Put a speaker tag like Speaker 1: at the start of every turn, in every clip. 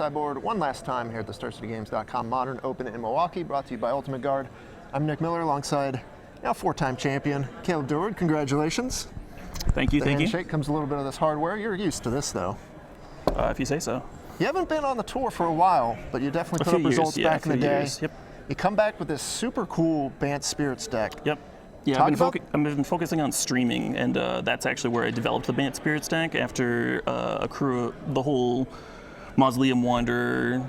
Speaker 1: sideboard one last time here at the StarCityGames.com Modern Open in Milwaukee, brought to you by Ultimate Guard. I'm Nick Miller alongside now four-time champion Caleb Durward. Congratulations.
Speaker 2: Thank you,
Speaker 1: the
Speaker 2: thank you.
Speaker 1: handshake comes a little bit of this hardware. You're used to this, though.
Speaker 2: If you say so.
Speaker 1: You haven't been on the tour for a while, but you definitely put up results back in the day.
Speaker 2: Yep.
Speaker 1: You come back with this super cool Bant Spirits deck.
Speaker 2: Yep. Yeah, I've been focusing on streaming, and that's actually where I developed the Bant Spirits deck after the whole Mausoleum Wanderer,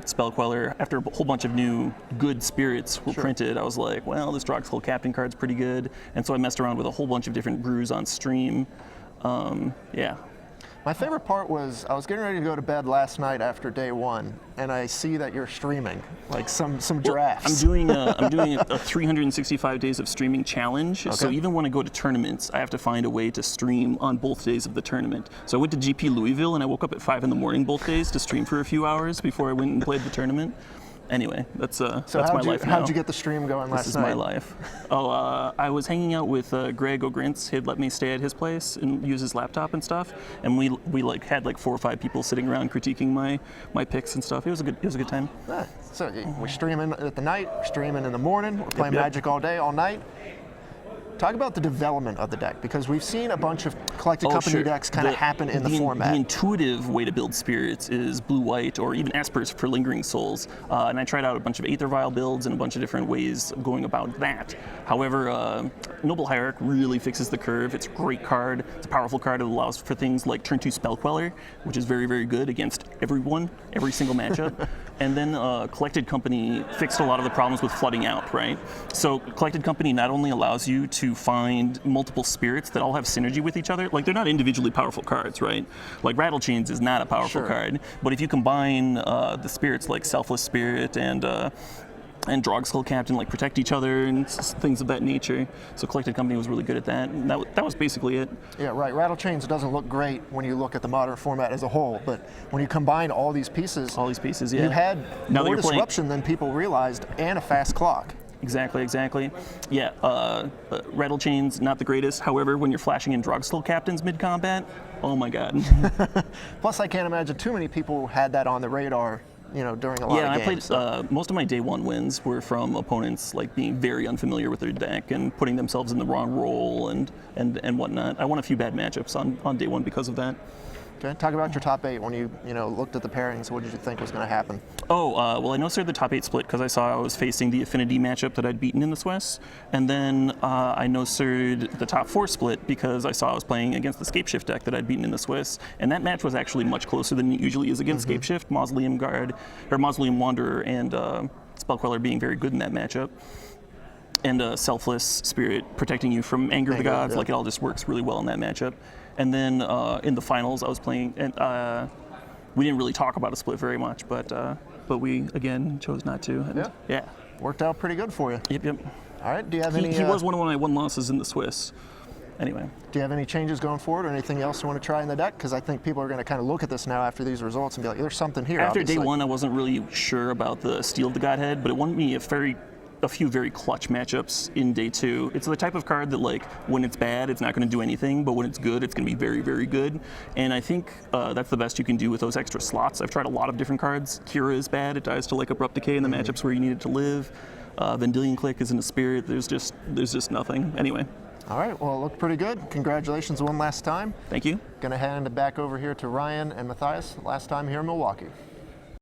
Speaker 2: Spell Queller. After a whole bunch of new good spirits were printed, I was like, well, this Drogskull Captain card's pretty good, and so I messed around with a whole bunch of different brews on stream. Yeah.
Speaker 1: My favorite part was I was getting ready to go to bed last night after day one, and I see that you're streaming, like some drafts.
Speaker 2: I'm doing a 365 days of streaming challenge. Okay. So even when I go to tournaments, I have to find a way to stream on both days of the tournament. So I went to GP Louisville, and I woke up at 5 in the morning both days to stream for a few hours before I went and played the tournament. Anyway, that's my life now.
Speaker 1: How'd you get the stream going last night?
Speaker 2: This is my life. I was hanging out with Greg O'Grintz. He'd let me stay at his place and use his laptop and stuff. And we had 4 or 5 people sitting around critiquing my picks and stuff. It was a good time.
Speaker 1: Yeah. So we're streaming at the night, we're streaming in the morning, we're playing Magic all day, all night. Talk about the development of the deck, because we've seen a bunch of collected company decks kind of happen in the format.
Speaker 2: The intuitive way to build spirits is blue-white or even Espers for Lingering Souls. And I tried out a bunch of Aether Vial builds and a bunch of different ways of going about that. However, Noble Hierarch really fixes the curve. It's a great card. It's a powerful card. It allows for things like turn 2 Spell Queller, which is very, very good against everyone, every single matchup. And then Collected Company fixed a lot of the problems with flooding out, right? So Collected Company not only allows you to find multiple spirits that all have synergy with each other. Like, they're not individually powerful cards, right? Like, Rattle Chains is not a powerful card, but if you combine the spirits like Selfless Spirit and Drogskull Captain, like, protect each other and things of that nature. So Collected Company was really good at that, and that was basically it.
Speaker 1: Yeah, right. Rattle Chains doesn't look great when you look at the modern format as a whole, but when you combine all these pieces,
Speaker 2: yeah,
Speaker 1: you had more disruption than people realized, and a fast clock.
Speaker 2: Exactly. Yeah, Rattle Chains, not the greatest. However, when you're flashing in Drogskull Captains mid-combat, oh my god.
Speaker 1: Plus, I can't imagine too many people had that on the radar, during a lot of games.
Speaker 2: Yeah, I played, most of my day one wins were from opponents being very unfamiliar with their deck and putting themselves in the wrong role and whatnot. I won a few bad matchups on day one because of that.
Speaker 1: Okay, talk about your top 8 when you looked at the pairings. What did you think was going to happen?
Speaker 2: Well, I no-sir'd the top 8 split because I saw I was facing the Affinity matchup that I'd beaten in the Swiss, and then I no-sir'd the top 4 split because I saw I was playing against the Scapeshift deck that I'd beaten in the Swiss, and that match was actually much closer than it usually is against Scapeshift. Mausoleum Wanderer and Spell Queller being very good in that matchup. And Selfless Spirit protecting you from Anger of the Gods. It all just works really well in that matchup. And then in the finals, I was playing, and we didn't really talk about a split very much, but we again chose not to. And yeah,
Speaker 1: worked out pretty good for you.
Speaker 2: Yep.
Speaker 1: All right. Do you have any?
Speaker 2: He was one of my 1 losses in the Swiss. Anyway.
Speaker 1: Do you have any changes going forward, or anything else you want to try in the deck? Because I think people are going to kind of look at this now after these results and be like, "There's something here."
Speaker 2: After day 1, I wasn't really sure about the Steel of the Godhead, but it won me a few very clutch matchups in day 2. It's the type of card that, when it's bad, it's not going to do anything, but when it's good, it's going to be very, very good. And I think that's the best you can do with those extra slots. I've tried a lot of different cards. Kira is bad. It dies to Abrupt Decay in the matchups where you need it to live. Vendilion Click isn't a spirit. There's just nothing. Anyway.
Speaker 1: All right, well, it looked pretty good. Congratulations one last time.
Speaker 2: Thank you.
Speaker 1: Going to hand it back over here to Ryan and Matthias, last time here in Milwaukee.